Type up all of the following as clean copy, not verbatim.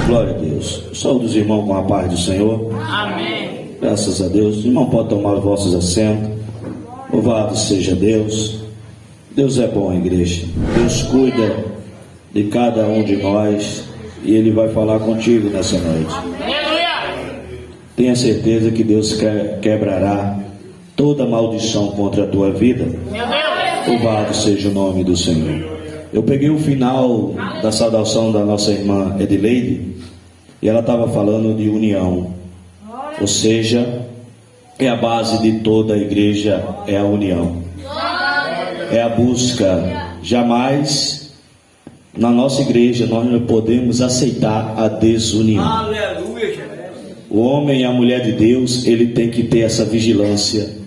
Glória a Deus. Saúde os irmãos com a paz do Senhor. Amém. Graças a Deus. Os irmãos podem tomar os vossos assentos. Louvado seja Deus. Deus é bom, igreja. Deus cuida de cada um de nós e Ele vai falar contigo nessa noite. Aleluia. Tenha certeza que Deus quebrará toda maldição contra a tua vida. Meu Deus. Louvado seja o nome do Senhor. Eu peguei o final da saudação da nossa irmã Edileide e ela estava falando de união, ou seja, é a base de toda a igreja, é a união, é a busca. Jamais na nossa igreja nós não podemos aceitar a desunião. Aleluia. O homem e a mulher de Deus, ele tem que ter essa vigilância,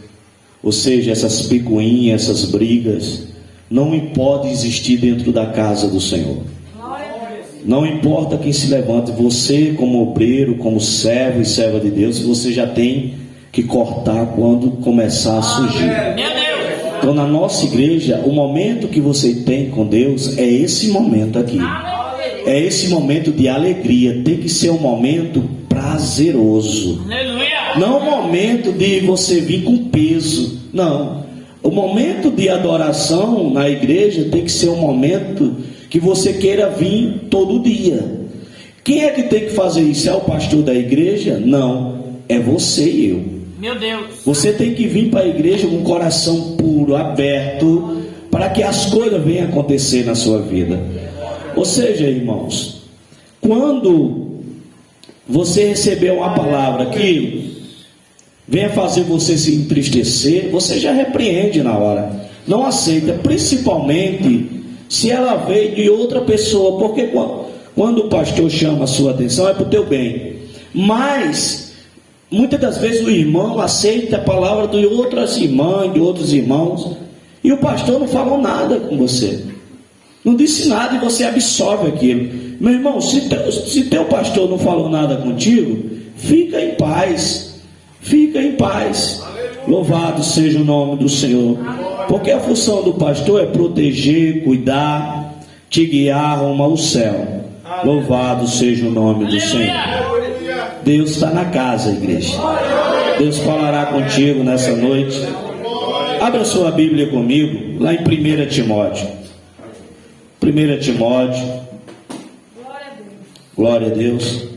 ou seja, essas picuinhas, essas brigas não pode existir dentro da casa do Senhor. Não importa quem se levante, você como obreiro, como servo e serva de Deus, você já tem que cortar quando começar a surgir. Então na nossa igreja, o momento que você tem com Deus é esse momento aqui. É esse momento de alegria, tem que ser um momento prazeroso. Não um momento de você vir com peso, não. O momento de adoração na igreja tem que ser um momento que você queira vir todo dia. Quem é que tem que fazer isso? É o pastor da igreja? Não, é você e eu. Meu Deus. Você tem que vir para a igreja com o coração puro, aberto, para que as coisas venham acontecer na sua vida. Ou seja, irmãos, quando você receber uma palavra que venha fazer você se entristecer, você já repreende na hora. Não aceita, principalmente se ela veio de outra pessoa, porque quando o pastor chama a sua atenção é para o teu bem. Mas muitas das vezes o irmão aceita a palavra de outras irmãs, de outros irmãos, e o pastor não falou nada com você, não disse nada, e você absorve aquilo. Meu irmão, se teu pastor não falou nada contigo, fica em paz. Fica em paz. Louvado seja o nome do Senhor. Porque a função do pastor é proteger, cuidar, te guiar rumo ao céu. Louvado seja o nome do Senhor. Deus está na casa, igreja. Deus falará contigo nessa noite. Abra sua Bíblia comigo, lá em 1 Timóteo. 1 Timóteo. Glória a Deus.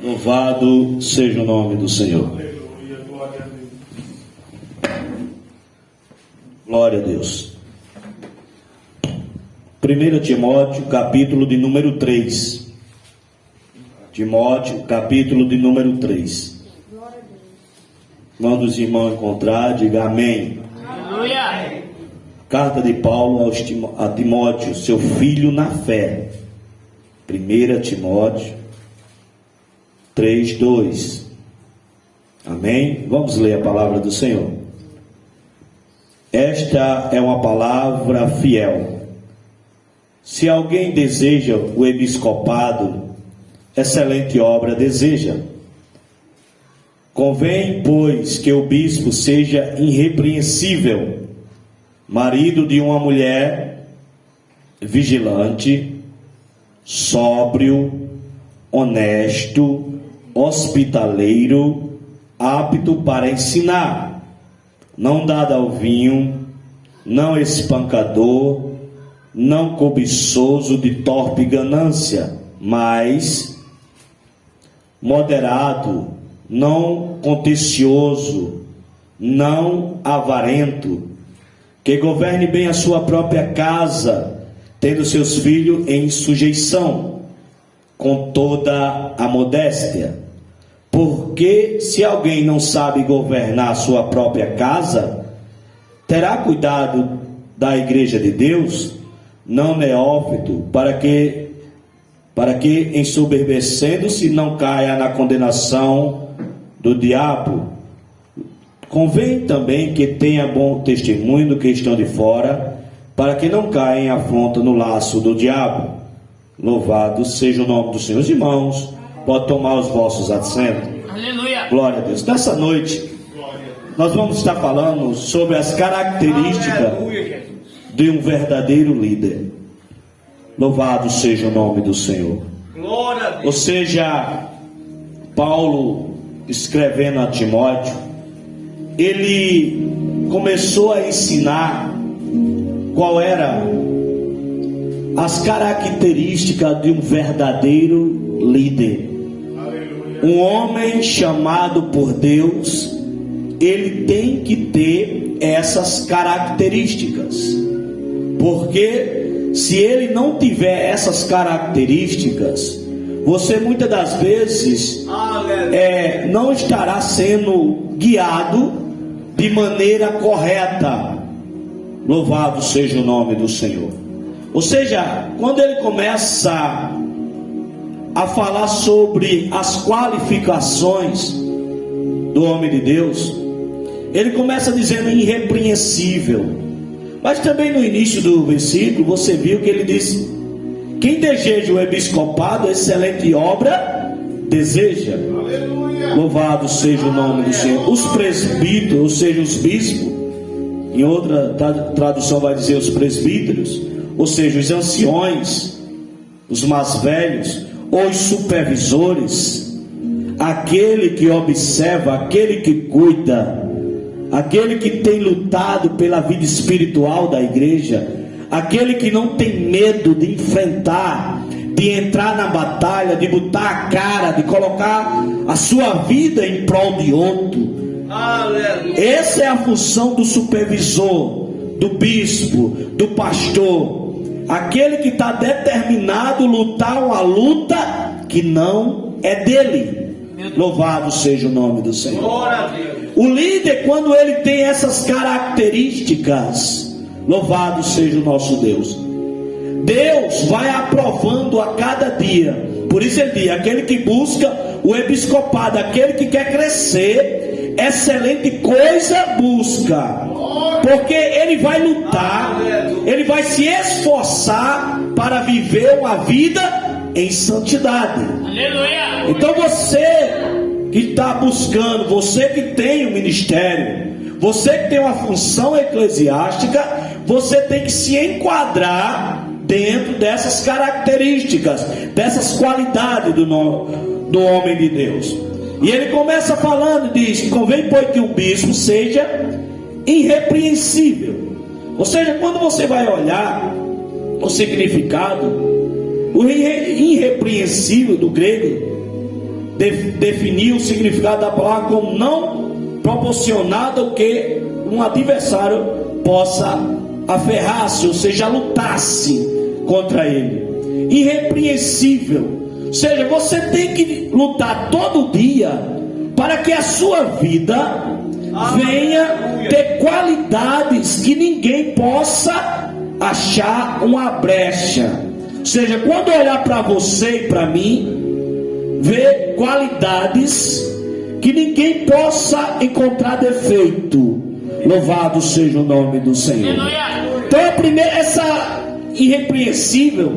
Louvado seja o nome do Senhor. Glória a Deus. 1 Timóteo, capítulo de número 3. Timóteo, capítulo de número 3. Manda os irmãos encontrar, diga amém. Aleluia. Carta de Paulo a Timóteo, seu filho na fé. 1 Timóteo 3:2. Amém? Vamos ler a palavra do Senhor. Esta é uma palavra fiel. Se alguém deseja o episcopado, excelente obra deseja. Convém, pois, que o bispo seja irrepreensível, marido de uma mulher, vigilante, sóbrio, honesto, hospitaleiro, apto para ensinar, não dado ao vinho, não espancador, não cobiçoso de torpe ganância, mas moderado, não contencioso, não avarento, que governe bem a sua própria casa, tendo seus filhos em sujeição, com toda a modéstia. Porque se alguém não sabe governar a sua própria casa, terá cuidado da igreja de Deus, não neófito, para que ensoberbecendo-se não caia na condenação do diabo. Convém também que tenha bom testemunho do que estão de fora, para que não caia em afronta no laço do diabo. Louvado seja o nome do Senhor. Os irmãos, pode tomar os vossos assentos. Aleluia. Glória a Deus. Nessa noite, nós vamos estar falando sobre as características de um verdadeiro líder. Louvado seja o nome do Senhor. Glória a Deus. Ou seja, Paulo, escrevendo a Timóteo, ele começou a ensinar qual era as características de um verdadeiro líder. Um homem chamado por Deus, ele tem que ter essas características, porque se ele não tiver essas características, você muitas das vezes não estará sendo guiado de maneira correta. Louvado seja o nome do Senhor. Ou seja, quando ele começa a falar sobre as qualificações do homem de Deus, ele começa dizendo irrepreensível. Mas também no início do versículo você viu que ele diz: quem deseja o episcopado, excelente obra deseja. Aleluia. Louvado seja o nome do Senhor. Os presbíteros, ou seja, os bispos, em outra tradução vai dizer os presbíteros, ou seja, os anciões, os mais velhos, ou os supervisores, aquele que observa, aquele que cuida, aquele que tem lutado pela vida espiritual da igreja, aquele que não tem medo de enfrentar, de entrar na batalha, de botar a cara, de colocar a sua vida em prol de outro. Aleluia. Essa é a função do supervisor, do bispo, do pastor, aquele que está determinado a lutar uma luta que não é dele. Louvado seja o nome do Senhor. Glória a Deus. O líder, quando ele tem essas características, louvado seja o nosso Deus, Deus vai aprovando a cada dia. Por isso ele diz: aquele que busca o episcopado, aquele que quer crescer, excelente coisa busca, porque ele vai lutar, ele vai se esforçar para viver uma vida em santidade. Aleluia. Então você que está buscando, você que tem um ministério, você que tem uma função eclesiástica, você tem que se enquadrar dentro dessas características, dessas qualidades do homem de Deus. E ele começa falando, diz: convém, pois, que o bispo seja irrepreensível. Ou seja, quando você vai olhar o significado, o irrepreensível do grego definiu o significado da palavra como não proporcionado ao que um adversário possa aferrar-se, ou seja, lutasse contra ele. Irrepreensível, ou seja, você tem que lutar todo dia para que a sua vida venha ter qualidades que ninguém possa achar uma brecha. Ou seja, quando olhar para você e para mim, ver qualidades que ninguém possa encontrar defeito. Louvado seja o nome do Senhor. Então a primeira, essa irrepreensível,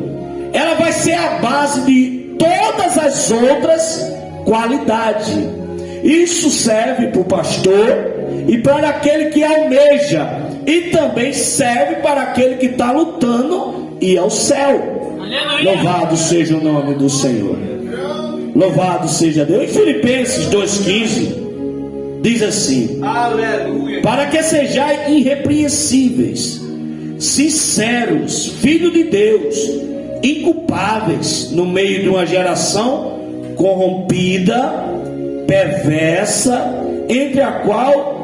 ela vai ser a base de todas as outras qualidades. Isso serve para o pastor e para aquele que almeja, e também serve para aquele que está lutando e ir ao céu. Aleluia. Louvado seja o nome do Senhor. Louvado seja Deus. Em Filipenses 2,15 diz assim: aleluia. Para que sejais irrepreensíveis, sinceros, filhos de Deus, inculpáveis no meio de uma geração corrompida, perversa, entre a qual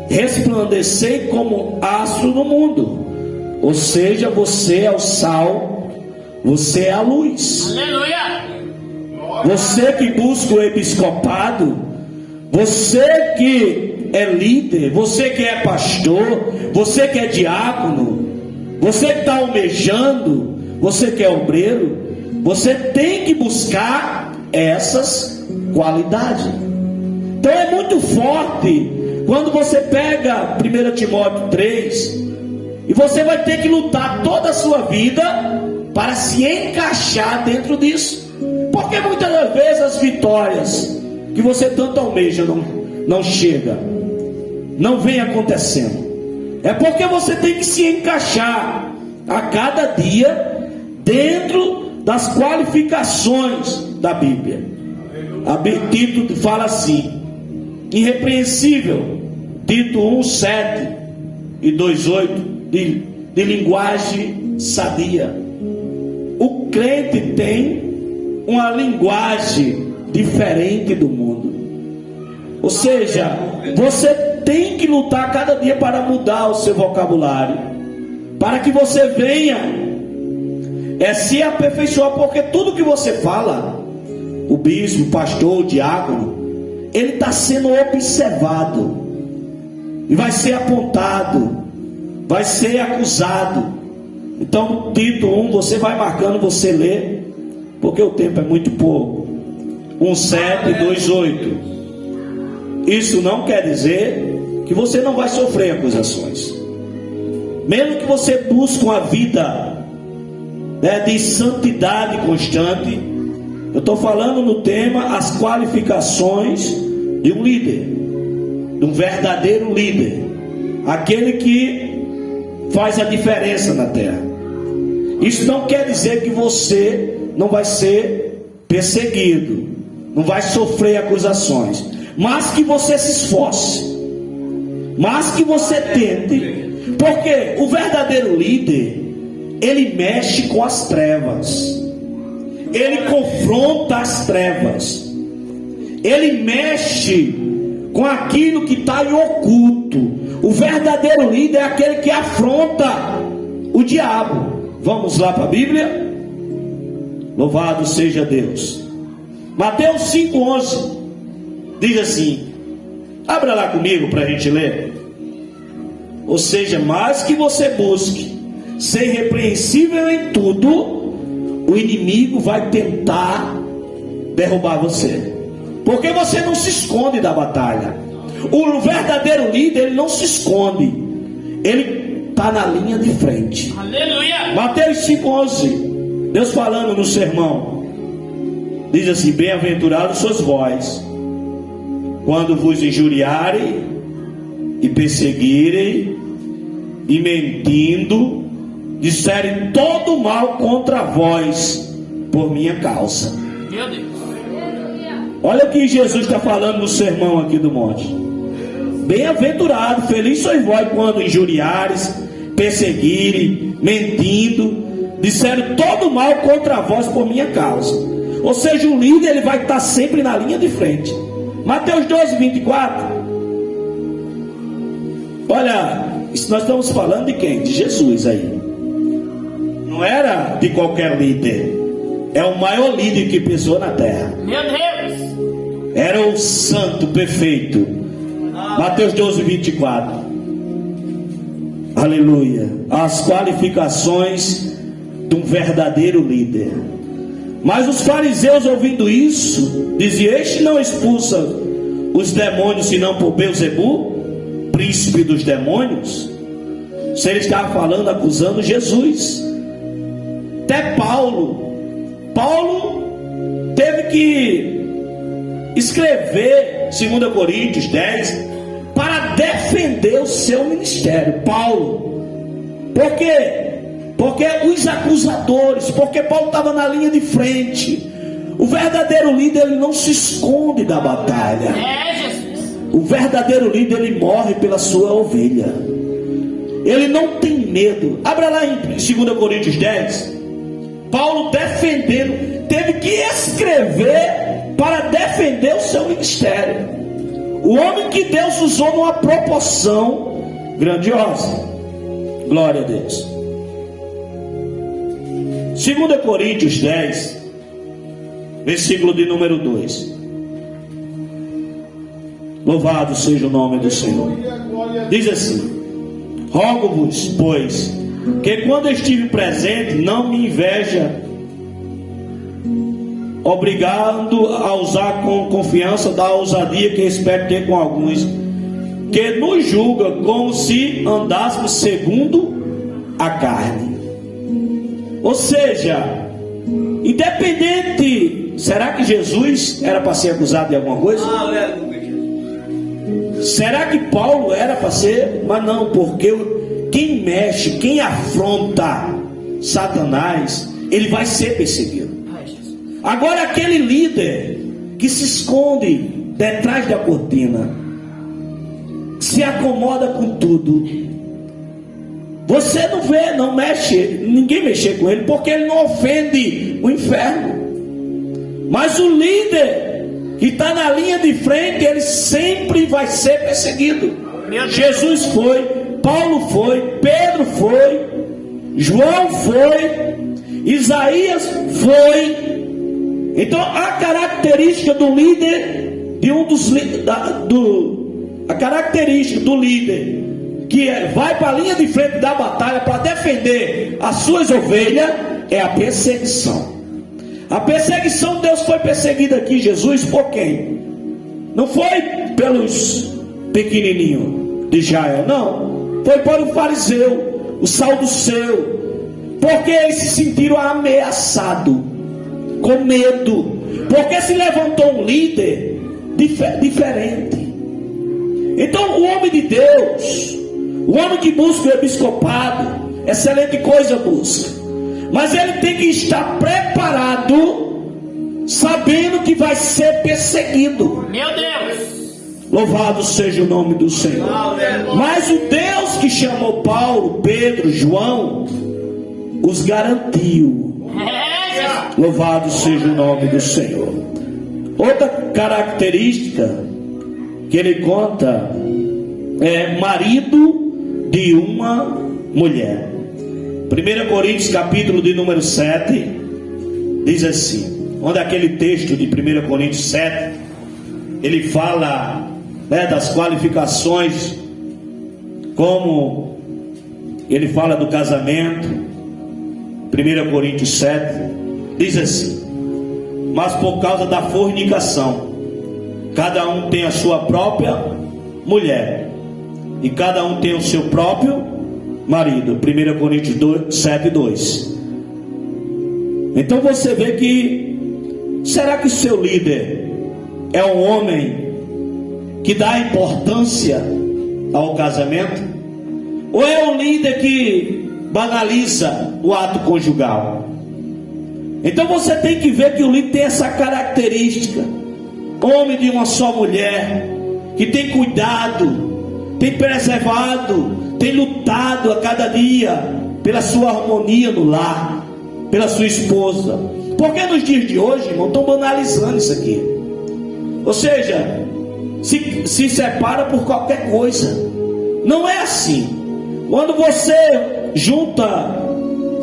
resplandecei como astro no mundo. Ou seja, você é o sal, você é a luz. Aleluia. Você que busca o episcopado, você que é líder, você que é pastor, você que é diácono, você que está almejando, você que é obreiro, você tem que buscar essas qualidades. Então é muito forte quando você pega 1 Timóteo 3 e você vai ter que lutar toda a sua vida para se encaixar dentro disso. Porque muitas das vezes as vitórias que você tanto almeja não chega, não vem acontecendo. É porque você tem que se encaixar a cada dia dentro das qualificações da Bíblia. Tito fala assim: irrepreensível, Tito 1:7 e 2:8, de linguagem sadia. O crente tem uma linguagem diferente do mundo. Ou seja, você tem que lutar cada dia para mudar o seu vocabulário, para que você venha se aperfeiçoar, porque tudo que você fala, o bispo, o pastor, o diácono, ele está sendo observado e vai ser apontado, vai ser acusado. Então, Tito 1, você vai marcando, você lê, porque o tempo é muito pouco. 1:7 e 2:8. Isso não quer dizer que você não vai sofrer acusações. Mesmo que você busque uma vida de santidade constante, eu estou falando no tema as qualificações de um líder, de um verdadeiro líder, aquele que faz a diferença na terra. Isso não quer dizer que você não vai ser perseguido, não vai sofrer acusações, mas que você se esforce, mas que você tente, porque o verdadeiro líder, ele mexe com as trevas, ele confronta as trevas, ele mexe com aquilo que está em oculto. O verdadeiro líder é aquele que afronta o diabo. Vamos lá para a Bíblia? Louvado seja Deus. Mateus 5:11 diz assim, abra lá comigo para a gente ler. Ou seja, mais que você busque ser irrepreensível em tudo, o inimigo vai tentar derrubar você, porque você não se esconde da batalha. O verdadeiro líder, ele não se esconde, ele está na linha de frente. Aleluia. Mateus 5:11, Deus falando no sermão, diz assim: bem-aventurados sois vós, quando vos injuriarem e perseguirem, e mentindo, disserem todo mal contra vós, por minha causa. Meu Deus. Olha o que Jesus está falando no sermão aqui do monte. Bem-aventurado, feliz sois vós, quando injuriares, perseguirem, mentindo, disserem todo mal contra vós, por minha causa. Ou seja, o líder, ele vai estar sempre na linha de frente. Mateus 12:24. Olha, isso nós estamos falando de quem? De Jesus aí. Não era de qualquer líder. É o maior líder que pisou na terra. Meu Deus. Era o santo perfeito. Mateus 12:24. Aleluia. As qualificações de um verdadeiro líder. Mas os fariseus, ouvindo isso, diziam: este não expulsa os demônios senão por Beelzebu, príncipe dos demônios. Se ele estava falando, acusando Jesus. Até Paulo teve que escrever 2 Coríntios 10 para defender o seu ministério. Paulo, por quê? Porque os acusadores, porque Paulo estava na linha de frente. O verdadeiro líder, ele não se esconde da batalha. É, Jesus. O verdadeiro líder, ele morre pela sua ovelha. Ele não tem medo. Abra lá em 2 Coríntios 10. Paulo defendendo, teve que escrever para defender o seu ministério. O homem que Deus usou numa proporção grandiosa. Glória a Deus. 2 Coríntios 10, versículo de número 2. Louvado seja o nome do Senhor. Diz assim: rogo-vos, pois, que quando eu estive presente, não me inveja, obrigado a usar com confiança da ousadia que espero ter com alguns, que nos julga como se andássemos segundo a carne. Ou seja, independente, será que Jesus era para ser acusado de alguma coisa? Será que Paulo era para ser? Mas não, porque quem mexe, quem afronta Satanás, ele vai ser perseguido. Agora aquele líder que se esconde detrás da cortina, se acomoda com tudo, você não vê, não mexe, ninguém mexer com ele, porque ele não ofende o inferno. Mas o líder que está na linha de frente, ele sempre vai ser perseguido. Jesus foi, Paulo foi, Pedro foi, João foi, Isaías foi. Então a característica do líder, a característica do líder que vai para a linha de frente da batalha para defender as suas ovelhas, é a perseguição. A perseguição, Deus foi perseguido aqui, Jesus, por quem? Não foi pelos pequenininhos de Israel, não. Foi para o fariseu, o saduceu, porque eles se sentiram ameaçados, com medo, porque se levantou um líder diferente. Então o homem de Deus, o homem que busca o episcopado, excelente coisa busca, mas ele tem que estar preparado, sabendo que vai ser perseguido. Meu Deus! Louvado seja o nome do Senhor. Mas o Deus que chamou Paulo, Pedro, João, os garantiu. Louvado seja o nome do Senhor. Outra característica que ele conta é marido de uma mulher. 1 Coríntios capítulo de número 7 diz assim, onde aquele texto de 1 Coríntios 7 ele fala, né, das qualificações, como ele fala do casamento. 1 Coríntios 7 diz assim: mas por causa da fornicação, cada um tem a sua própria mulher, e cada um tem o seu próprio marido. 1 Coríntios 7, 2. Então você vê que, será que seu líder é um homem que dá importância ao casamento? Ou é um líder que banaliza o ato conjugal? Então você tem que ver que o líder tem essa característica, homem de uma só mulher, que tem cuidado, tem preservado, tem lutado a cada dia pela sua harmonia no lar, pela sua esposa. Porque nos dias de hoje, irmão, estão banalizando isso aqui. Ou seja, se separa por qualquer coisa. Não é assim. Quando você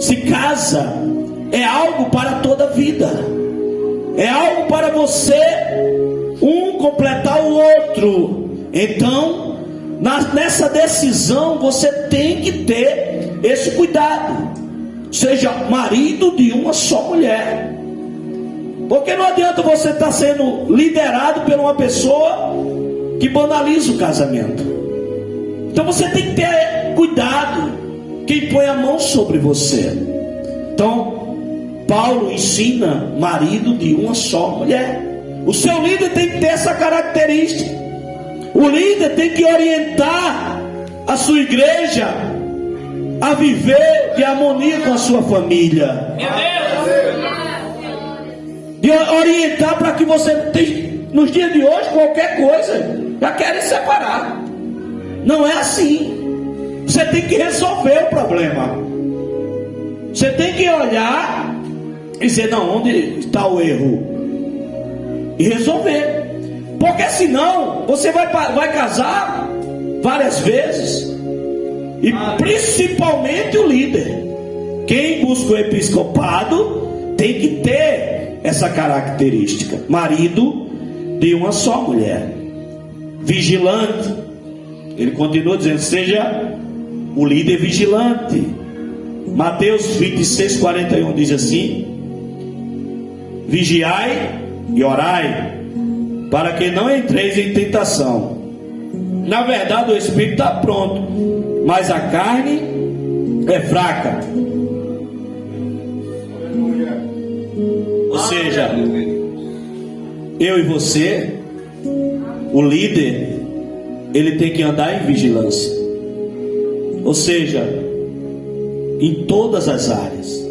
se casa, é algo para toda a vida. É algo para você completar o outro. Então, nessa decisão, você tem que ter esse cuidado. Seja marido de uma só mulher. Porque não adianta você estar sendo liderado por uma pessoa que banaliza o casamento. Então você tem que ter cuidado quem põe a mão sobre você. Então Paulo ensina marido de uma só mulher. O seu líder tem que ter essa característica. O líder tem que orientar a sua igreja a viver de harmonia com a sua família. Meu Deus! De orientar para que você nos dias de hoje, qualquer coisa já querem separar. Não é assim. Você tem que resolver o problema. Você tem que olhar e dizer, não, onde está o erro? E resolver. Porque senão você vai casar várias vezes. E principalmente o líder. Quem busca o episcopado tem que ter essa característica. Marido de uma só mulher. Vigilante. Ele continua dizendo, seja o líder vigilante. Mateus 26, 41 diz assim: vigiai e orai, para que não entreis em tentação. Na verdade o espírito está pronto, mas a carne é fraca. Ou seja, eu e você, o líder, ele tem que andar em vigilância. Ou seja, em todas as áreas,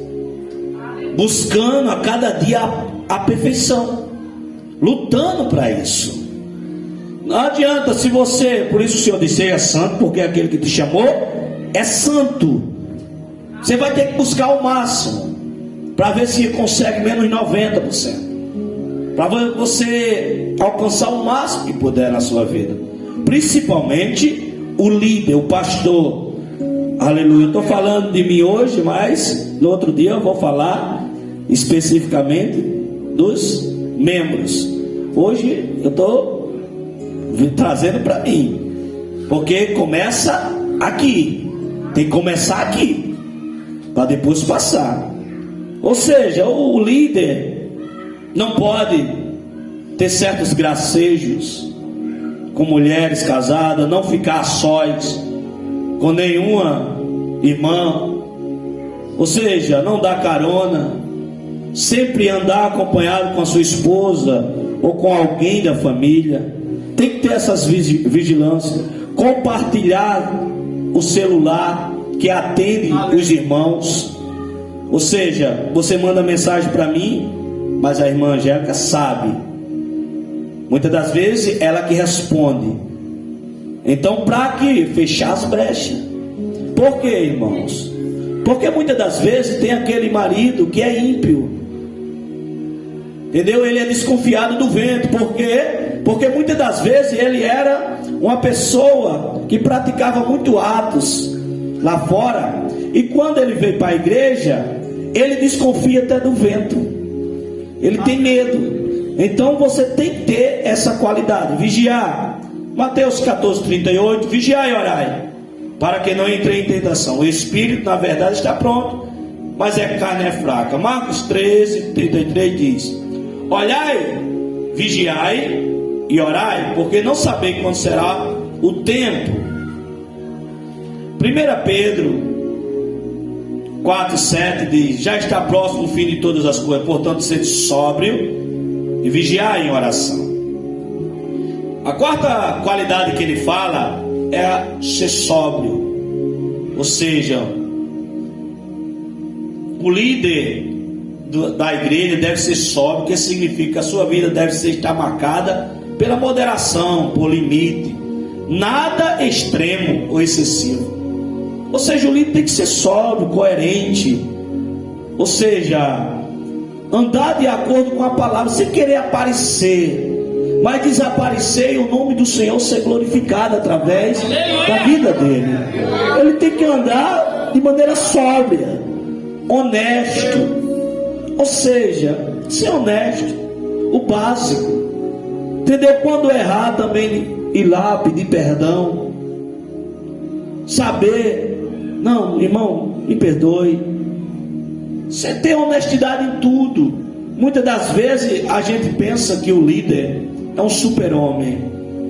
buscando a cada dia a perfeição, lutando para isso. Não adianta se você, por isso o Senhor disse: é santo, porque aquele que te chamou é santo. Você vai ter que buscar o máximo, para ver se consegue menos 90%, para você alcançar o máximo que puder na sua vida. Principalmente o líder, o pastor. Aleluia. Eu estou falando de mim hoje, mas no outro dia eu vou falar especificamente dos membros. Hoje eu estou trazendo para mim, porque começa aqui, tem que começar aqui, para depois passar. Ou seja, o líder não pode ter certos gracejos com mulheres casadas, não ficar a sós com nenhuma irmã, ou seja, não dar carona, sempre andar acompanhado com a sua esposa ou com alguém da família. Tem que ter essas vigilâncias. Compartilhar o celular que atende os irmãos. Ou seja, você manda mensagem para mim, mas a irmã Angélica sabe. Muitas das vezes ela que responde. Então, para que fechar as brechas? Por quê, irmãos? Porque muitas das vezes tem aquele marido que é ímpio, entendeu? Ele é desconfiado do vento. Por quê? Porque muitas das vezes ele era uma pessoa que praticava muito atos lá fora, e quando ele veio para a igreja, ele desconfia até do vento, ele tem medo. Então você tem que ter essa qualidade, vigiar. Mateus 14:38, vigiai e orai, para que não entre em tentação. O espírito na verdade está pronto, mas a carne é fraca. Marcos 13:33 diz: olhai, vigiai e orai, porque não sabeis quando será o tempo. 1 Pedro 4:7 diz: já está próximo o fim de todas as coisas, portanto sede sóbrio e vigiai em oração. A quarta qualidade que ele fala é ser sóbrio. Ou seja, o líder da igreja deve ser sóbrio, que significa que a sua vida deve estar marcada pela moderação, por limite, nada extremo ou excessivo. Ou seja, o líder tem que ser sóbrio, coerente, ou seja, andar de acordo com a palavra, sem querer aparecer, mas desaparecer e o nome do Senhor ser glorificado através da vida dele. Ele tem que andar de maneira sóbria, honesto, ou seja, ser honesto, o básico, entendeu? Quando errar também ir lá pedir perdão, saber, não, irmão, me perdoe. Você tem honestidade em tudo. Muitas das vezes a gente pensa que o líder é um super-homem.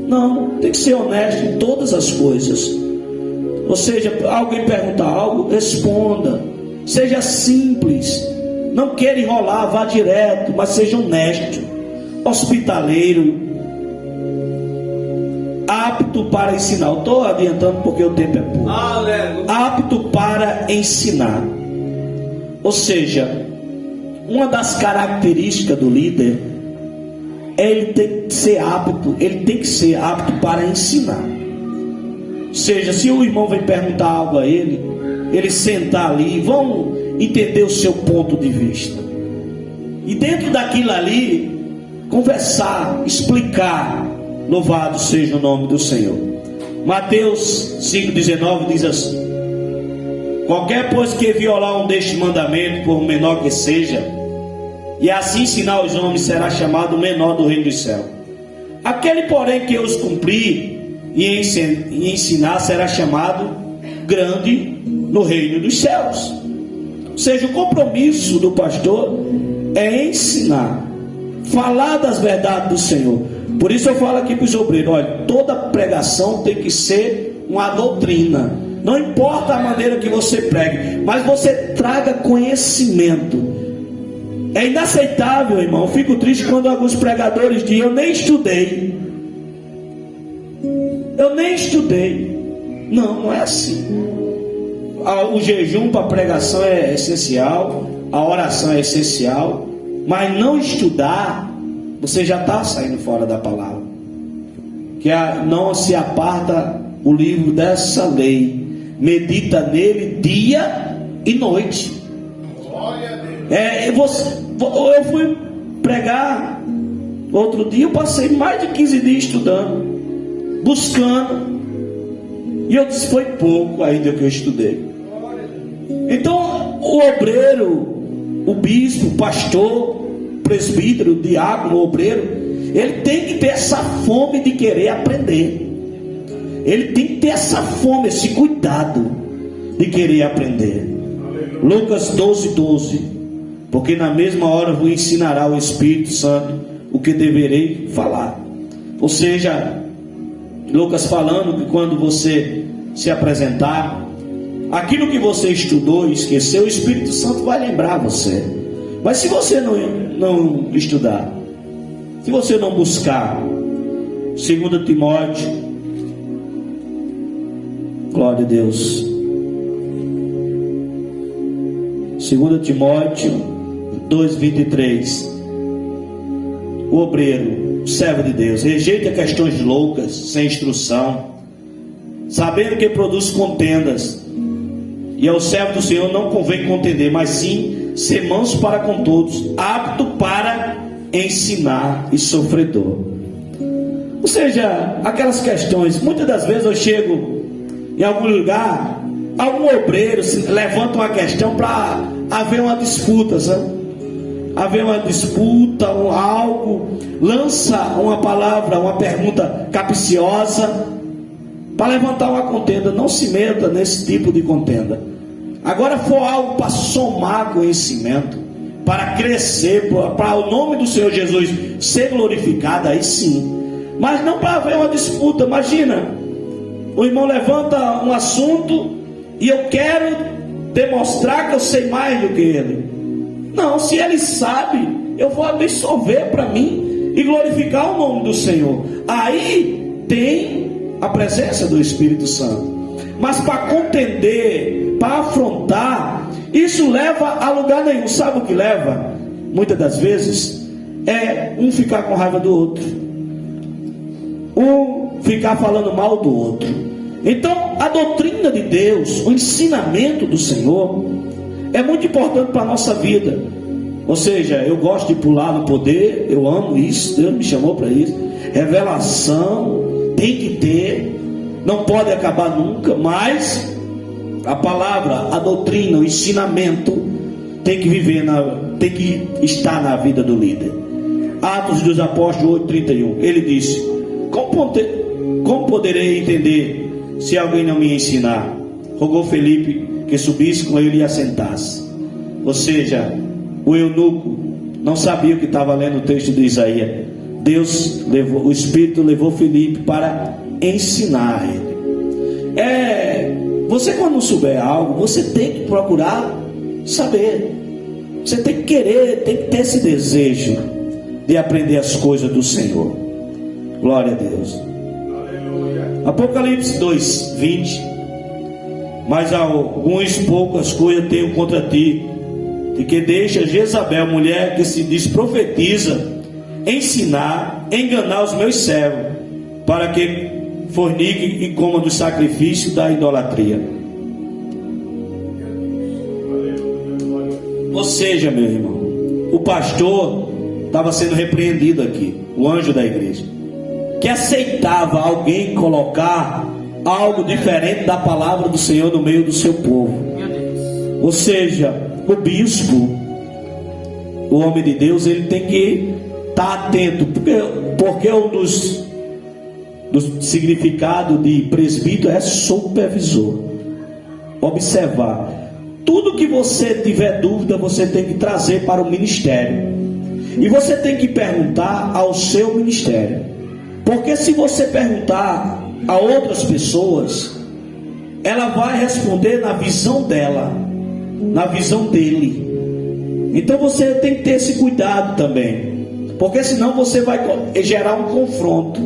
Não, tem que ser honesto em todas as coisas. Ou seja, alguém perguntar algo, responda. Seja simples, não queira enrolar, vá direto, mas seja honesto, hospitaleiro, apto para ensinar. Eu estou adiantando porque o tempo é pouco. Apto para ensinar. Ou seja, uma das características do líder é ele tem que ser apto para ensinar. Ou seja, se o irmão vem perguntar algo a ele sentar ali e vão entender o seu ponto de vista, e dentro daquilo ali conversar, explicar. Louvado seja o nome do Senhor. Mateus 5,19 diz assim: qualquer pois que violar um destes mandamentos, por menor que seja, e assim ensinar os homens, será chamado o menor do reino dos céus. Aquele porém que os cumprir e ensinar, será chamado grande no reino dos céus. Ou seja, o compromisso do pastor é ensinar, falar das verdades do Senhor. Por isso eu falo aqui para os obreiros: olha, toda pregação tem que ser uma doutrina. Não importa a maneira que você pregue, mas você traga conhecimento. É inaceitável, irmão. Eu fico triste quando alguns pregadores dizem: eu nem estudei. eu nem estudei. Não, não é assim. O jejum para pregação é essencial, a oração é essencial, mas não estudar, você já está saindo fora da palavra. Que não se aparta o livro dessa lei, medita nele dia e noite. Eu fui pregar outro dia, eu passei mais de 15 dias estudando, buscando, e eu disse, foi pouco ainda que eu estudei. Então o obreiro, o bispo, o pastor, o presbítero, o diácono, o obreiro, ele tem que ter essa fome de querer aprender. Ele tem que ter essa fome, esse cuidado de querer aprender. Lucas 12:12. Porque na mesma hora vos ensinará o Espírito Santo o que deverei falar. Ou seja, Lucas falando que quando você se apresentar, aquilo que você estudou e esqueceu, o Espírito Santo vai lembrar você. Mas se você não estudar, se você não buscar, 2 Timóteo, glória a Deus, 2 Timóteo 2:23, o obreiro, o servo de Deus, rejeita questões loucas, sem instrução, sabendo que produz contendas, e ao servo do Senhor não convém contender, mas sim ser manso para com todos, apto para ensinar e sofredor. Ou seja, aquelas questões, muitas das vezes eu chego em algum lugar, algum obreiro levanta uma questão para haver uma disputa, sabe? Haver uma disputa, algo, lança uma palavra, uma pergunta capciosa para levantar uma contenda. Não se meta nesse tipo de contenda. Agora for algo para somar conhecimento, para crescer, para o nome do Senhor Jesus ser glorificado, aí sim. Mas não para haver uma disputa. Imagina, o irmão levanta um assunto e eu quero demonstrar que eu sei mais do que ele. Não, se ele sabe, eu vou absorver para mim e glorificar o nome do Senhor. Aí tem a presença do Espírito Santo. Mas para contender, para afrontar, isso leva a lugar nenhum. Sabe o que leva? Muitas das vezes é um ficar com raiva do outro, um ficar falando mal do outro. Então a doutrina de Deus, o ensinamento do Senhor é muito importante para a nossa vida. Ou seja, eu gosto de pular no poder, eu amo isso, Deus me chamou para isso. Revelação tem que ter, não pode acabar nunca, mas a palavra, a doutrina, o ensinamento tem que tem que estar na vida do líder. Atos dos Apóstolos 8:31, ele disse: como poderei entender se alguém não me ensinar? Rogou Felipe que subisse com ele e assentasse. Ou seja, o eunuco não sabia o que estava lendo o texto de Isaías. O Espírito levou Felipe para ensinar ele. Você quando souber algo, você tem que procurar saber. Você tem que querer, tem que ter esse desejo de aprender as coisas do Senhor. Glória a Deus. Apocalipse 2:20. Mas algumas poucas coisas tenho contra ti, de que deixa Jezabel, mulher que se diz profetiza, enganar os meus servos, para que fornique e coma do sacrifício da idolatria. Ou seja, meu irmão, o pastor estava sendo repreendido aqui, o anjo da igreja, que aceitava alguém colocar algo diferente da palavra do Senhor no meio do seu povo. Ou seja, o bispo, o homem de Deus, ele tem que estar atento, porque um dos significados de presbítero é supervisor. Observar. Tudo que você tiver dúvida, você tem que trazer para o ministério. E você tem que perguntar ao seu ministério. Porque se você perguntar a outras pessoas, ela vai responder na visão dela, na visão dele. Então você tem que ter esse cuidado também, porque senão você vai gerar um confronto.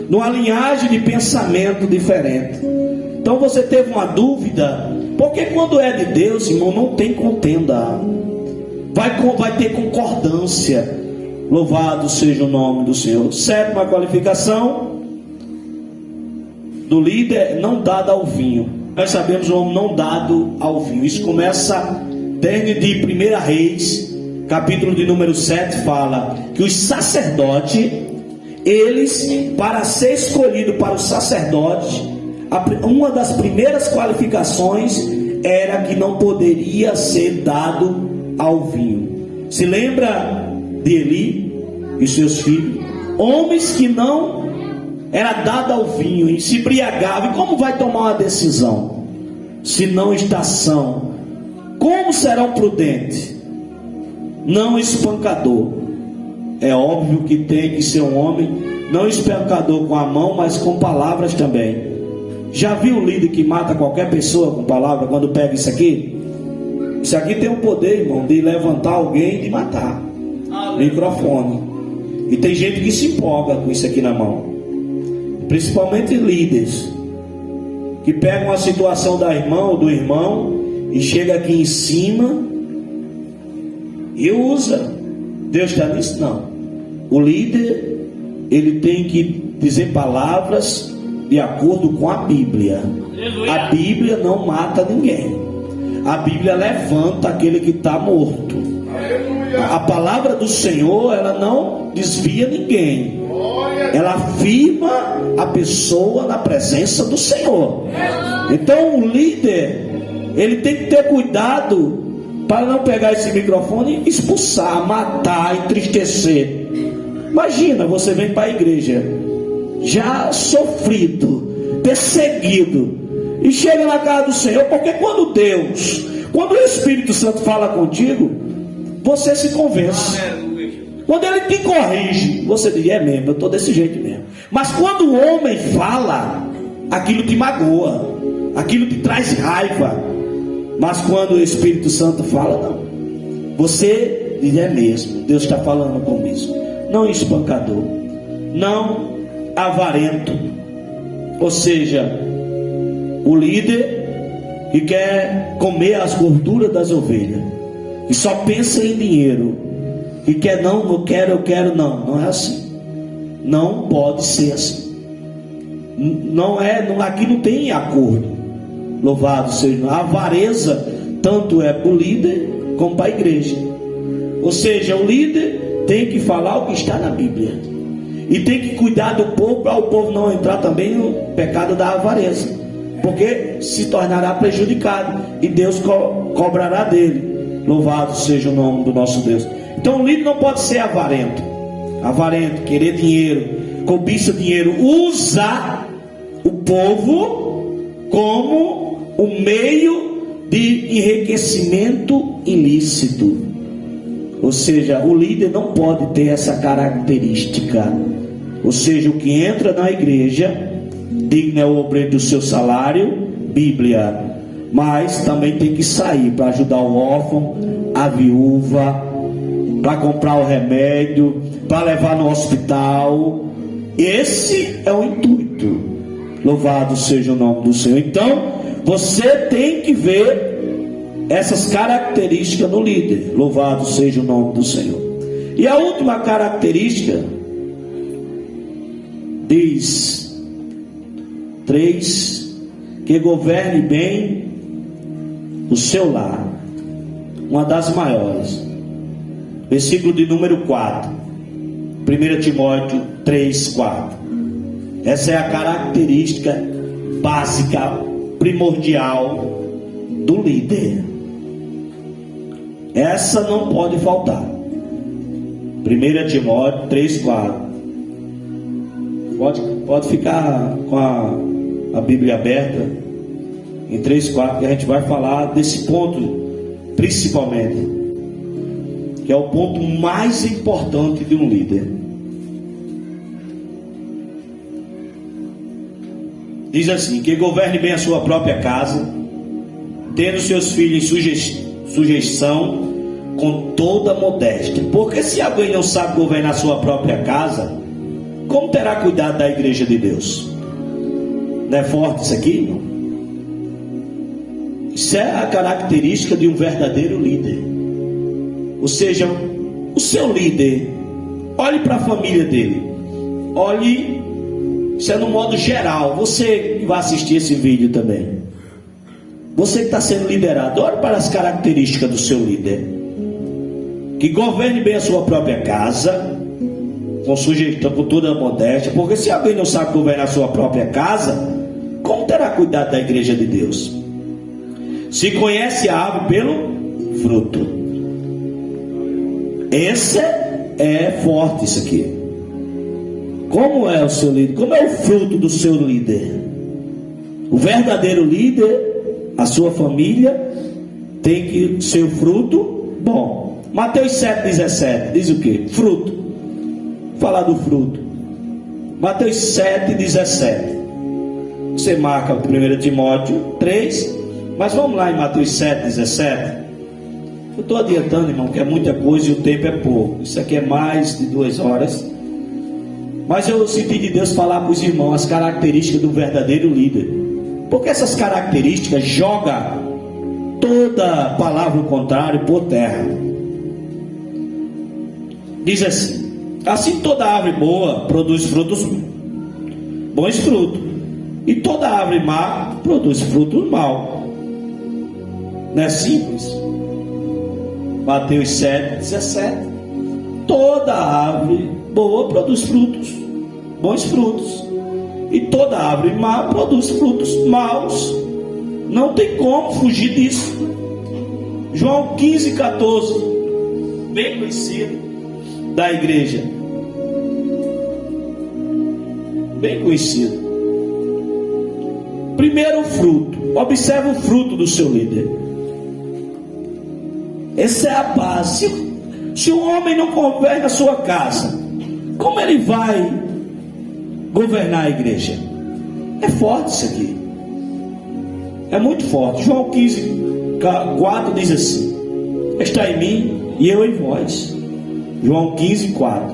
numa linhagem de pensamento diferente. Então você teve uma dúvida, porque quando é de Deus, irmão, não tem contenda, vai ter concordância. Louvado seja o nome do Senhor. Sétima qualificação do líder: não dado ao vinho. Nós sabemos o homem não dado ao vinho. Isso começa desde de 1 Reis, capítulo de número 7, fala que os sacerdotes, eles, para ser escolhido para os sacerdotes, uma das primeiras qualificações era que não poderia ser dado ao vinho. Se lembra de Eli e seus filhos, homens que não era dado ao vinho e se embriagavam? E como vai tomar uma decisão se não está são? Como serão prudentes? Não espancador. É óbvio que tem que ser um homem não espancador com a mão, mas com palavras também. Já viu o líder que mata qualquer pessoa com palavra? Quando pega isso aqui, isso aqui tem o poder, irmão, de levantar alguém e de matar. Microfone. E tem gente que se empolga com isso aqui na mão, principalmente líderes que pegam a situação da irmã ou do irmão e chega aqui em cima e usa. Deus está nisso? Não. O líder, ele tem que dizer palavras de acordo com a Bíblia. A Bíblia não mata ninguém. A Bíblia levanta aquele que está morto. A palavra do Senhor, ela não desvia ninguém. Ela afirma a pessoa na presença do Senhor. Então o líder, ele tem que ter cuidado para não pegar esse microfone e expulsar, matar, entristecer. Imagina, você vem para a igreja já sofrido, perseguido, e chega na casa do Senhor, porque quando o Espírito Santo fala contigo, você se convence. Quando ele te corrige, você diz: é mesmo, eu estou desse jeito mesmo. Mas quando o homem fala, aquilo te magoa, aquilo te traz raiva. Mas quando o Espírito Santo fala, não, você diz: é mesmo, Deus está falando comigo. Não espancador, não avarento. Ou seja, o líder que quer comer as gorduras das ovelhas, que só pensa em dinheiro, que quer não quero, eu quero, não é assim. Não pode ser assim. Aqui não tem acordo. Louvado seja. A avareza tanto é para o líder como para a igreja. Ou seja, o líder tem que falar o que está na Bíblia e tem que cuidar do povo, para o povo não entrar também no pecado da avareza, porque se tornará prejudicado e Deus cobrará dele. Louvado seja o nome do nosso Deus. Então o líder não pode ser avarento, querer dinheiro, cobiça dinheiro, usa o povo como um meio de enriquecimento ilícito. Ou seja, o líder não pode ter essa característica. Ou seja, o que entra na igreja, digno é o obreiro do seu salário, Bíblia, mas também tem que sair para ajudar o órfão, a viúva, para comprar o remédio, para levar no hospital. Esse é o intuito. Louvado seja o nome do Senhor. Então você tem que ver essas características no líder. Louvado seja o nome do Senhor. E a última característica diz 3: que governe bem o seu lar. Uma das maiores. Versículo de número 4, 1 Timóteo 3:4. Essa é a característica básica, primordial do líder. Essa não pode faltar. 1 Timóteo 3:4. Pode ficar com a Bíblia aberta em 3:4, que a gente vai falar desse ponto principalmente, que é o ponto mais importante de um líder. Diz assim: que governe bem a sua própria casa, tendo seus filhos em sujeição com toda modéstia. Porque se alguém não sabe governar a sua própria casa, como terá cuidado da igreja de Deus? Não é forte isso aqui, irmão? Isso é a característica de um verdadeiro líder. Ou seja, o seu líder, olhe para a família dele, olhe, isso é no modo geral. Você que vai assistir esse vídeo também, você que está sendo liderado, olhe para as características do seu líder. Que governe bem a sua própria casa, com sugestão, com toda a modéstia. Porque se alguém não sabe governar a sua própria casa, como terá cuidado da igreja de Deus? Se conhece a árvore pelo fruto. Esse é forte isso aqui. Como é o seu líder? Como é o fruto do seu líder? O verdadeiro líder, a sua família, tem que ser o fruto bom. Mateus 7,17 diz o que? Fruto. Falar do fruto. Mateus 7,17. Você marca 1 Timóteo 3. Mas vamos lá em Mateus 7,17. Eu estou adiantando, irmão, que é muita coisa e o tempo é pouco. Isso aqui é mais de 2 horas. Mas eu senti de Deus falar para os irmãos as características do verdadeiro líder. Porque essas características jogam toda palavra contrária por terra. Diz assim toda árvore boa produz frutos, bons frutos, e toda árvore má produz frutos maus. Não é simples? Mateus 7,17. Toda árvore boa produz frutos, bons frutos, e toda árvore má produz frutos maus. Não tem como fugir disso. João 15,14, bem conhecido da igreja, bem conhecido. Primeiro o fruto. Observe o fruto do seu líder. Essa é a base. Se o homem não governa a sua casa, como ele vai governar a igreja? É forte isso aqui. É muito forte. João 15,4 diz assim: está em mim e eu em vós. João 15,4.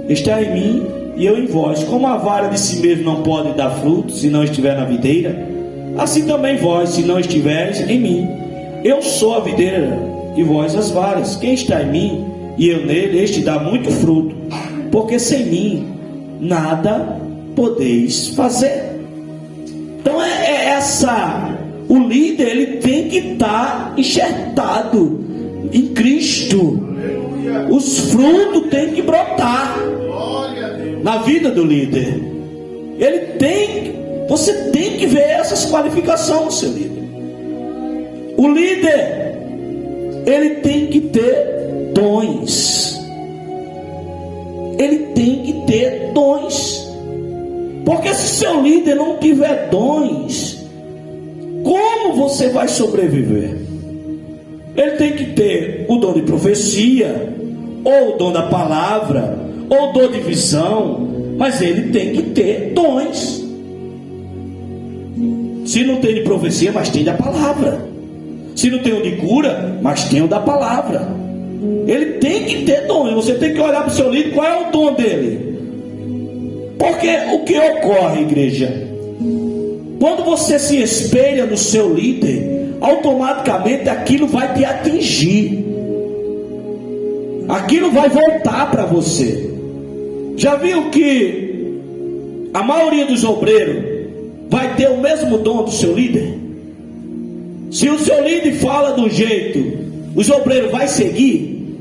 Está em mim e eu em vós. Como a vara de si mesmo não pode dar fruto se não estiver na videira, assim também vós, se não estiveres em mim. Eu sou a videira e vós as varas. Quem está em mim e eu nele, este dá muito fruto, porque sem mim nada podeis fazer. Então o líder, ele tem que estar enxertado em Cristo. Os frutos têm que brotar na vida do líder. Você tem que ver essas qualificações no seu líder. O líder, ele tem que ter dons. Ele tem que ter dons. Porque se seu líder não tiver dons, como você vai sobreviver? Ele tem que ter o dom de profecia, ou o dom da palavra, ou o dom de visão, mas ele tem que ter dons. Se não tem de profecia, mas tem da palavra. Se não tem o de cura, mas tem o da palavra. Ele tem que ter dom. Você tem que olhar para o seu líder, qual é o dom dele? Porque o que ocorre, igreja? Quando você se espelha no seu líder, automaticamente aquilo vai te atingir. Aquilo vai voltar para você. Já viu que a maioria dos obreiros vai ter o mesmo dom do seu líder? Se o seu líder fala de um jeito, os obreiros vão seguir,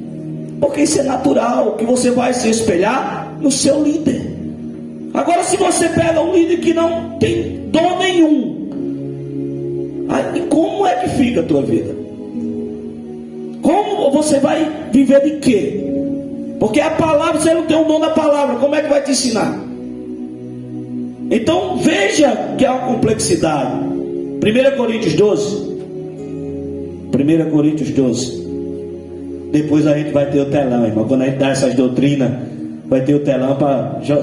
porque isso é natural, que você vai se espelhar no seu líder. Agora, se você pega um líder que não tem dom nenhum, aí como é que fica a tua vida? Como você vai viver de quê? Porque a palavra, você não tem o dom da palavra, como é que vai te ensinar? Então veja que há uma complexidade. 1 Coríntios 12. 1 Coríntios 12. Depois a gente vai ter o telão, irmão. Quando a gente dá essas doutrinas, vai ter o telão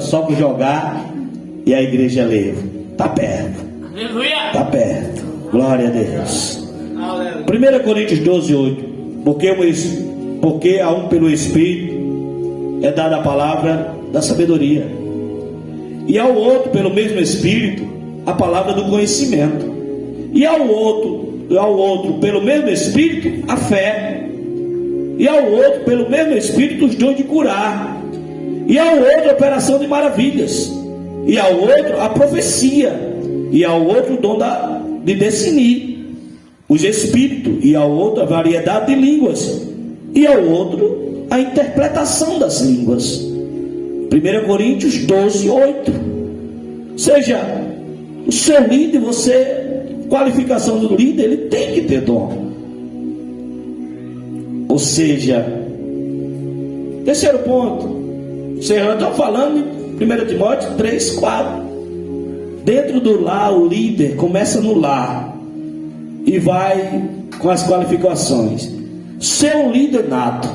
só para jogar e a igreja ler. Está perto. Aleluia. Está perto. Glória a Deus. 1 Coríntios 12, 8. Porque a um pelo Espírito é dada a palavra da sabedoria, E ao outro, pelo mesmo Espírito, a palavra do conhecimento. E ao outro, pelo mesmo Espírito, a fé. E ao outro, pelo mesmo Espírito, os dons de curar. E ao outro, a operação de maravilhas. E ao outro, a profecia. E ao outro, o dom de discernir os espíritos. E ao outro, a variedade de línguas. E ao outro, a interpretação das línguas. 1 Coríntios 12, 8. Ou seja, o seu líder, qualificação do líder, ele tem que ter dom. Ou seja, terceiro ponto, o Senhor está falando em 1 Timóteo 3, 4. Dentro do lar, o líder começa no lar e vai com as qualificações. Ser um líder nato.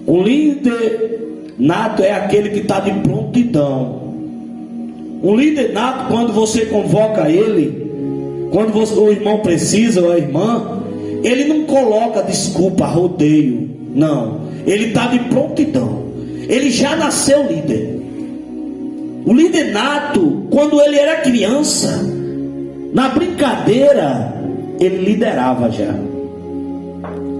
Um líder nato é aquele que está de prontidão. Um líder nato, quando você convoca ele, quando o irmão precisa ou a irmã, ele não coloca desculpa, rodeio, não. Ele está de prontidão. Ele já nasceu líder. O líder nato, quando ele era criança, na brincadeira, ele liderava já.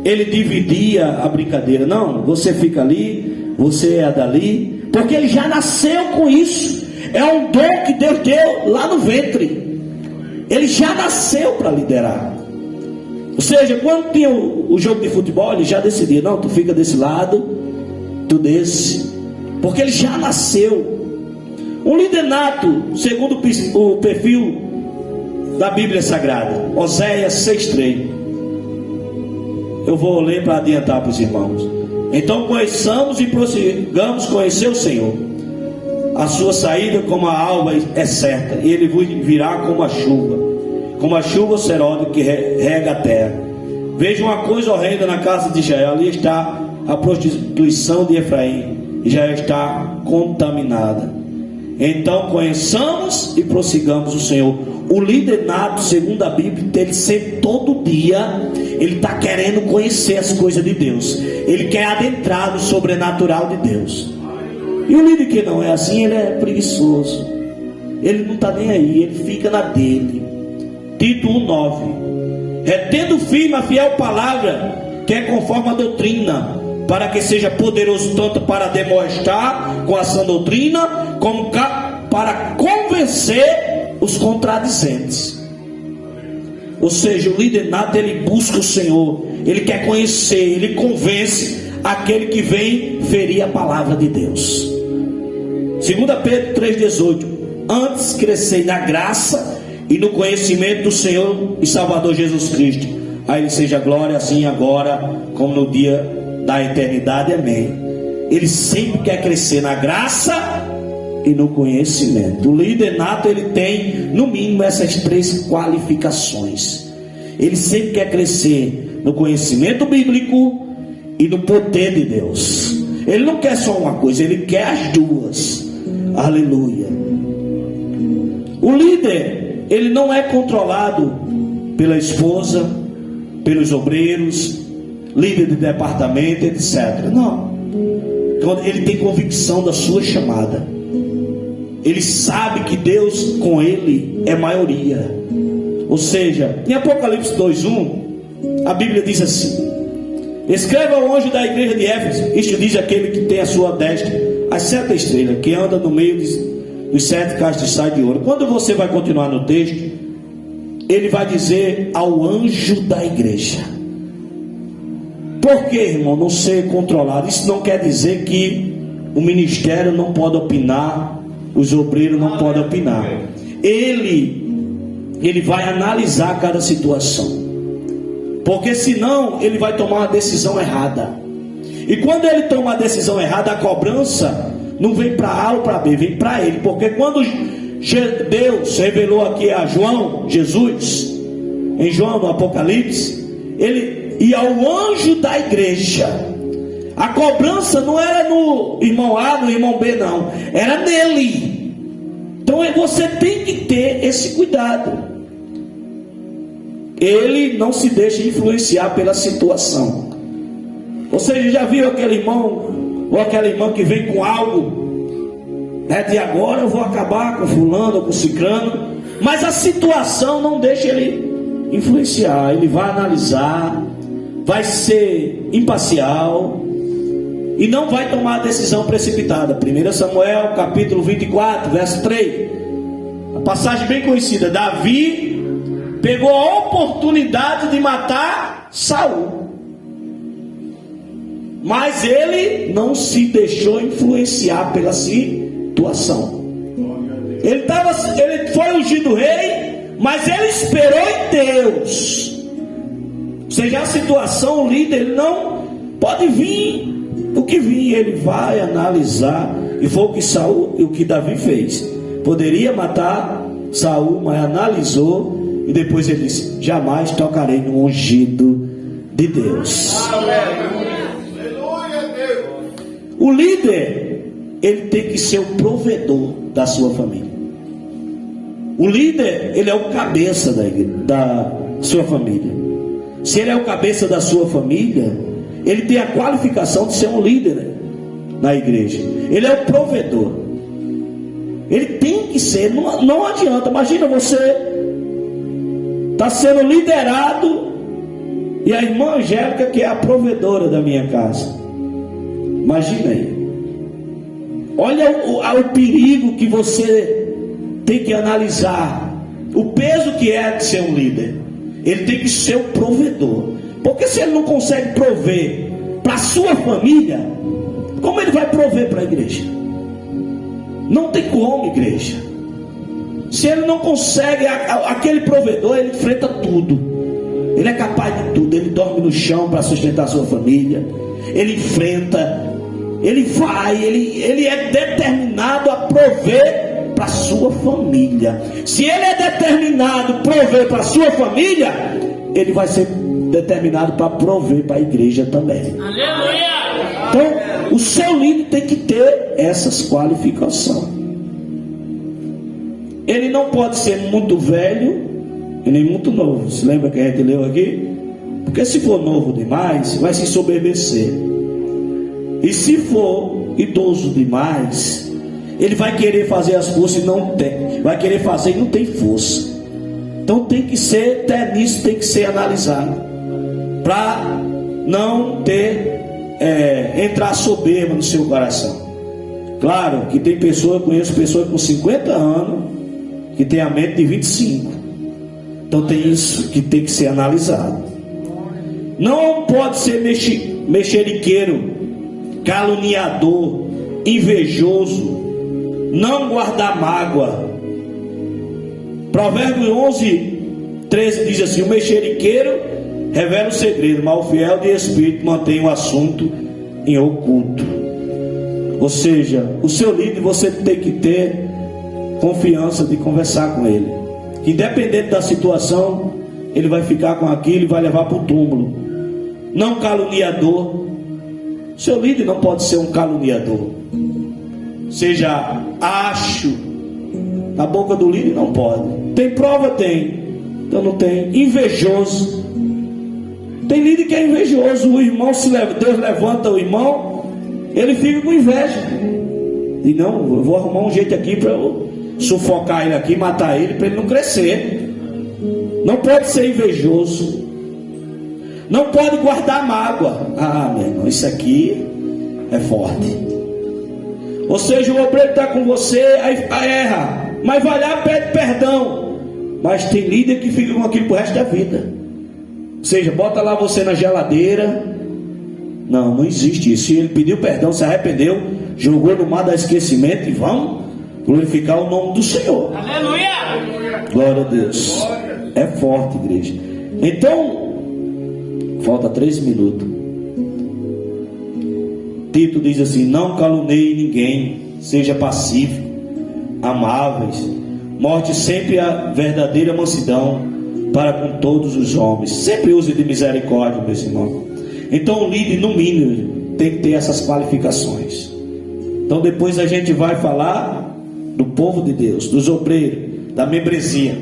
Ele dividia a brincadeira. Não, você fica ali, você é dali, porque ele já nasceu com isso. É um dom que Deus deu lá no ventre. Ele já nasceu para liderar. Ou seja, quando tinha o jogo de futebol, ele já decidia: não, tu fica desse lado, tu desse. Porque ele já nasceu. Um líder nato, segundo o perfil da Bíblia Sagrada, Oséias 6,3. Eu vou ler para adiantar para os irmãos. Então conheçamos e prossigamos conhecer o Senhor. A sua saída como a alva é certa, e ele vos virá como a chuva seródica que rega a terra. Veja uma coisa horrenda na casa de Israel. Ali está a prostituição de Efraim, e já está contaminada. Então conheçamos e prossigamos o Senhor. O líder nato, segundo a Bíblia, tem que ser todo dia. Ele está querendo conhecer as coisas de Deus. Ele quer adentrar no sobrenatural de Deus. E o líder que não é assim, ele é preguiçoso. Ele não está nem aí, ele fica na dele. Tito 1,9. Retendo firme a fiel palavra, que é conforme a doutrina, para que seja poderoso tanto para demonstrar com a sã doutrina, como para convencer os contradizentes. Ou seja, o líder nato, ele busca o Senhor, ele quer conhecer, ele convence aquele que vem ferir a palavra de Deus. 2 Pedro 3,18. Antes crescei na graça e no conhecimento do Senhor e Salvador Jesus Cristo. A Ele seja glória, assim agora como no dia da eternidade. Amém. Ele sempre quer crescer na graça e no conhecimento. O líder nato, ele tem no mínimo essas 3 qualificações. Ele sempre quer crescer no conhecimento bíblico e no poder de Deus. Ele não quer só uma coisa, ele quer as duas. Aleluia. O líder, ele não é controlado pela esposa, pelos obreiros, líder de departamento, etc. Não. Ele tem convicção da sua chamada. Ele sabe que Deus com ele é maioria. Ou seja, em Apocalipse 2,1, a Bíblia diz assim: escreva ao anjo da igreja de Éfeso, isto diz aquele que tem a sua destra as 7 estrelas, que anda no meio dos 7 castros de ouro. Quando você vai continuar no texto, ele vai dizer ao anjo da igreja. Por que, irmão, não ser controlado? Isso não quer dizer que o ministério não pode opinar, os obreiros não podem opinar. Ele vai analisar cada situação, porque senão ele vai tomar uma decisão errada. E quando ele toma a decisão errada, a cobrança não vem para A ou para B, vem para ele. Porque quando Deus revelou aqui a João, Jesus, em João no Apocalipse, ele ia ao anjo da igreja. A cobrança não era no irmão A, no irmão B, não, era nele. Então você tem que ter esse cuidado. Ele não se deixa influenciar pela situação. Você já viu aquele irmão ou aquela irmã que vem com algo De agora eu vou acabar com fulano ou com ciclano. Mas a situação não deixa ele influenciar. Ele vai analisar, vai ser imparcial e não vai tomar a decisão precipitada. 1 Samuel capítulo 24, verso 3. A passagem bem conhecida. Davi pegou a oportunidade de matar Saul, mas ele não se deixou influenciar pela situação. Ele foi ungido rei, mas ele esperou em Deus. Ou seja, a situação, o líder, ele não pode vir o que vir, ele vai analisar. E foi o que Davi fez. Poderia matar Saul, mas analisou, e depois ele disse: jamais tocarei no ungido de Deus. O líder, ele tem que ser o provedor da sua família. O líder, ele é o cabeça da sua família. Se ele é o cabeça da sua família, ele tem a qualificação de ser um líder na igreja. Ele é o provedor. Ele tem que ser. Não adianta. Imagina você está sendo liderado e a irmã Angélica, que é a provedora da minha casa. Imagina aí. Olha o perigo que você tem que analisar. O peso que é de ser um líder. Ele tem que ser o provedor. Porque se ele não consegue prover para a sua família, como ele vai prover para a igreja? Não tem como, igreja. Se ele não consegue, aquele provedor, ele enfrenta tudo. Ele é capaz de tudo. Ele dorme no chão para sustentar a sua família. Ele enfrenta. Ele vai. Ele é determinado a prover para a sua família. Se ele é determinado a prover para a sua família, ele vai ser determinado para prover para a igreja também. Aleluia! Então, o seu líder tem que ter essas qualificações. Ele não pode ser muito velho e nem muito novo. Se lembra que a gente leu aqui? Porque se for novo demais, vai se ensoberbecer. E se for idoso demais, ele vai querer fazer as forças e não tem. Vai querer fazer e não tem força. Então tem que ser, até nisso tem que ser analisado, para não ter entrar soberba no seu coração. Claro que tem pessoas, eu conheço pessoas com 50 anos que tem a mente de 25. Então tem isso que tem que ser analisado. Não pode ser mexeriqueiro, caluniador, invejoso, não guardar mágoa. Provérbios 11, 13 diz assim: o mexeriqueiro revela o segredo, mas o fiel de espírito mantém o assunto em oculto. Ou seja, o seu líder, você tem que ter confiança de conversar com ele. Independente da situação, ele vai ficar com aquilo e vai levar para o túmulo. Não caluniador. Seu líder não pode ser um caluniador. Seja acho. Na boca do líder não pode. Tem prova? Tem. Então não tem. Invejoso. Tem líder que é invejoso. O irmão, Deus levanta o irmão, ele fica com inveja. E não, eu vou arrumar um jeito aqui para eu sufocar ele aqui, matar ele, para ele não crescer. Não pode ser invejoso. Não pode guardar mágoa. Ah, meu irmão, isso aqui é forte. Ou seja, o obreiro está com você, aí erra, mas vai lá, pede perdão. Mas tem líder que fica com aquilo pro resto da vida. Ou seja, bota lá você na geladeira. Não existe isso. Se ele pediu perdão, se arrependeu, jogou no mar do esquecimento, e vamos glorificar o nome do Senhor. Aleluia! Glória a Deus. É forte, igreja. Então, falta 3 minutos. Tito diz assim: não caluneie ninguém, seja pacífico, amáveis, mostre sempre a verdadeira mansidão para com todos os homens. Sempre use de misericórdia, meus irmãos. Então o líder, no mínimo, tem que ter essas qualificações. Então depois a gente vai falar do povo de Deus, dos obreiros, da membresia.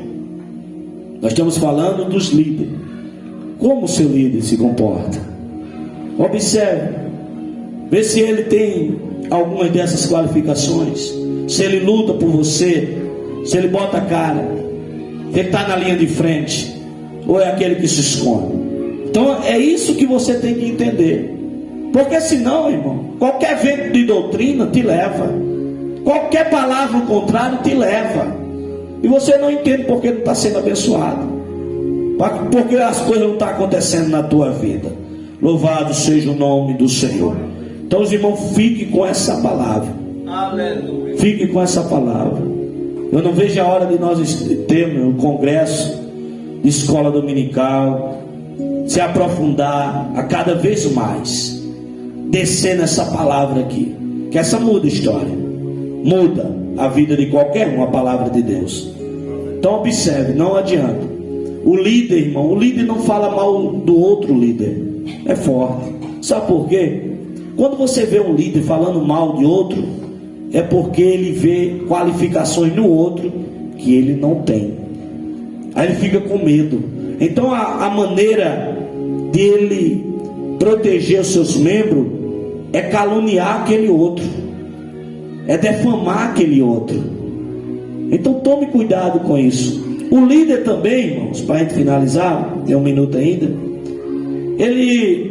Nós estamos falando dos líderes. Como o seu líder se comporta? Observe. Vê se ele tem algumas dessas qualificações. se ele luta por você, se ele bota a cara, se ele está na linha de frente, ou é aquele que se esconde. Então é isso que você tem que entender. Porque senão, irmão, qualquer vento de doutrina te leva, qualquer palavra contrária te leva, e você não entende porque não está sendo abençoado, porque as coisas não estão acontecendo na tua vida. Louvado seja o nome do Senhor. Então os irmãos, fiquem com essa palavra. Aleluia. Fiquem com essa palavra. Eu não vejo a hora de nós termos um congresso de escola dominical, se aprofundar a cada vez mais, descer nessa palavra aqui, que essa muda a história, muda a vida de qualquer um, a palavra de Deus. Então observe, não adianta. O líder, irmão, o líder não fala mal do outro líder, é forte. Sabe por quê? Quando você vê um líder falando mal de outro, é porque ele vê qualificações no outro que ele não tem. Aí ele fica com medo. Então a maneira dele proteger os seus membros é caluniar aquele outro, é defamar aquele outro. Então tome cuidado com isso. O líder também, irmãos, para a gente finalizar, tem um minuto ainda. Ele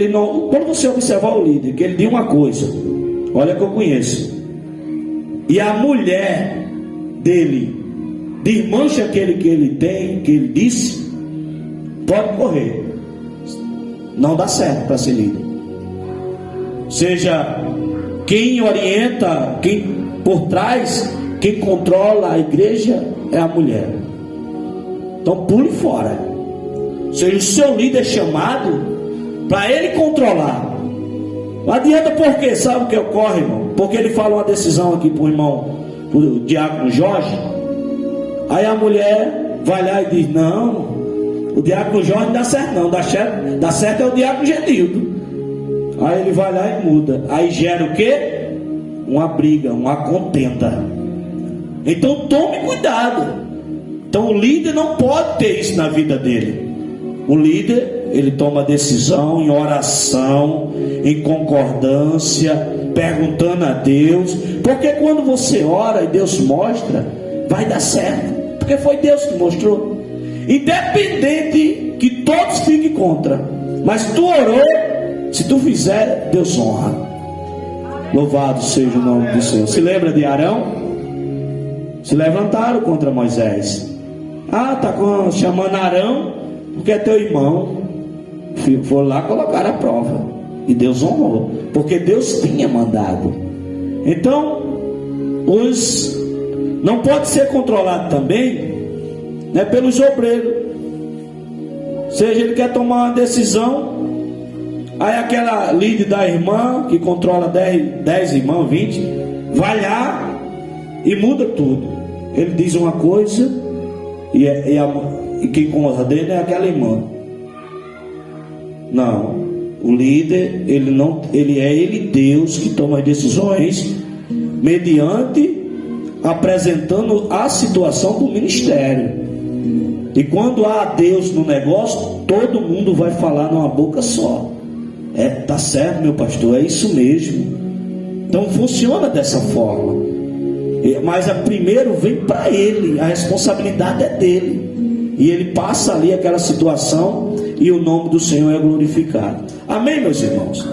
não, quando você observar o líder, que ele diz uma coisa, olha que eu conheço, e a mulher dele desmancha aquele que ele tem, que ele disse, pode correr, não dá certo para ser líder. Seja quem orienta, quem por trás, quem controla a igreja é a mulher. Então pule fora. Seja o seu líder chamado para ele controlar. Não adianta, porque sabe o que ocorre, irmão? Porque ele fala uma decisão aqui para o irmão, para o diácono Jorge. Aí a mulher vai lá e diz: não, o diácono Jorge não dá certo, não, dá certo é o diácono Genildo. Aí ele vai lá e muda. Aí gera o quê? Uma briga, uma contenda. Então tome cuidado. Então o líder não pode ter isso na vida dele. O líder, ele toma decisão em oração, em concordância, perguntando a Deus. Porque quando você ora e Deus mostra, vai dar certo, porque foi Deus que mostrou. Independente que todos fiquem contra, mas tu orou, se tu fizer, Deus honra. Louvado seja o nome do Senhor. Se lembra de Arão? Se levantaram contra Moisés. Tá chamando Arão porque é teu irmão. Foram lá colocar a prova, e Deus honrou, porque Deus tinha mandado. Então não pode ser controlado também, né, pelos obreiros. Seja ele quer tomar uma decisão, aí aquela líder da irmã que controla 10 irmãos, 20, vai lá e muda tudo. Ele diz uma coisa e quem coordena é aquela irmã. Não, o líder, ele Deus que toma as decisões mediante apresentando a situação do ministério. E quando há Deus no negócio, todo mundo vai falar numa boca só. Tá certo, meu pastor, é isso mesmo. Então funciona dessa forma. Mas primeiro vem para ele, a responsabilidade é dele, e ele passa ali aquela situação, e o nome do Senhor é glorificado. Amém, meus irmãos?